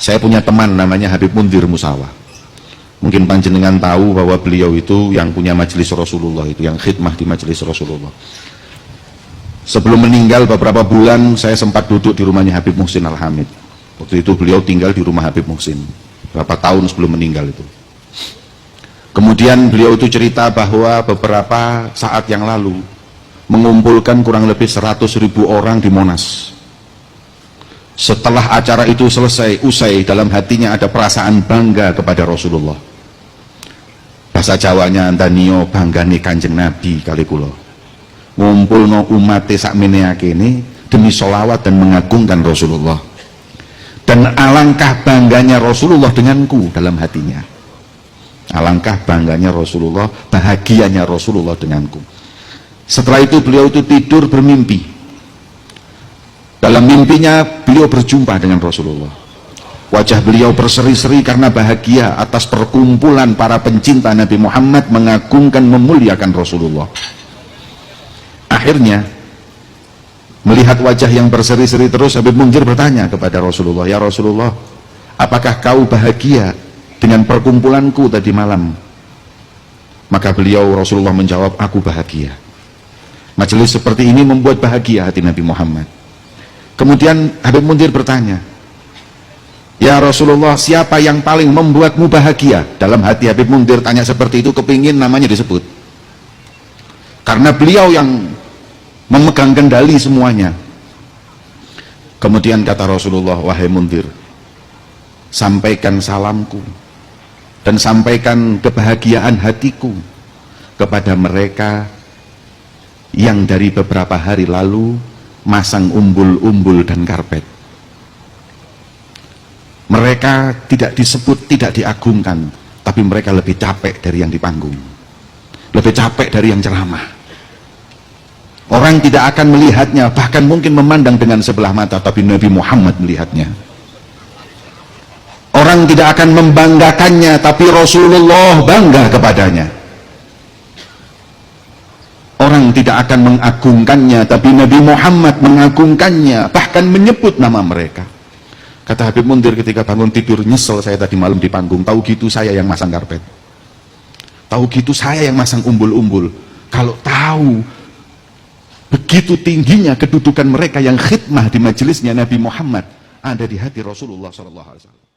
Saya punya teman namanya Habib Mundir Musawa. Mungkin panjenengan tahu bahwa beliau itu yang punya majelis Rasulullah, itu yang khidmah di majelis Rasulullah. Sebelum meninggal beberapa bulan saya sempat duduk di rumahnya Habib Muhsin Al-Hamid. Waktu itu beliau tinggal di rumah Habib Muhsin berapa tahun sebelum meninggal itu. Kemudian beliau itu cerita bahwa beberapa saat yang lalu mengumpulkan kurang lebih 100.000 orang di Monas. Setelah acara itu usai, dalam hatinya ada perasaan bangga kepada Rasulullah. Bahasa Jawanya antanio bangga nih Kanjeng Nabi kali kulo. Ngumpul no umat sakmene akene demi sholawat dan mengagungkan Rasulullah. Dan alangkah bangganya Rasulullah denganku dalam hatinya. Alangkah bangganya Rasulullah, bahagianya Rasulullah denganku. Setelah itu beliau itu tidur bermimpi. Dalam mimpinya beliau berjumpa dengan Rasulullah. Wajah beliau berseri-seri karena bahagia atas perkumpulan para pencinta Nabi Muhammad mengagungkan, memuliakan Rasulullah. Akhirnya melihat wajah yang berseri-seri terus, Habib Mundir bertanya kepada Rasulullah, "Ya Rasulullah, apakah kau bahagia dengan perkumpulanku tadi malam?" Maka beliau Rasulullah menjawab, "Aku bahagia." Majelis seperti ini membuat bahagia hati Nabi Muhammad. Kemudian Habib Mundir bertanya, "Ya Rasulullah, siapa yang paling membuatmu bahagia?" Dalam hati Habib Mundir tanya seperti itu, kepingin namanya disebut. Karena beliau yang memegang kendali semuanya. Kemudian kata Rasulullah, "Wahai Mundir, sampaikan salamku dan sampaikan kebahagiaan hatiku kepada mereka yang dari beberapa hari lalu masang umbul-umbul dan karpet. Mereka tidak disebut, tidak diagungkan, tapi mereka lebih capek dari yang di panggung, lebih capek dari yang ceramah. Orang tidak akan melihatnya, bahkan mungkin memandang dengan sebelah mata, tapi Nabi Muhammad melihatnya. Orang tidak akan membanggakannya, tapi Rasulullah bangga kepadanya. Orang tidak akan mengagungkannya, tapi Nabi Muhammad mengagungkannya, bahkan menyebut nama mereka." Kata Habib Mundir ketika bangun tidur, "Nyesel saya tadi malam di panggung, tahu gitu saya yang masang karpet, tahu gitu saya yang masang umbul-umbul. Kalau tahu begitu tingginya kedudukan mereka yang khidmah di majelisnya Nabi Muhammad ada di hati Rasulullah SAW."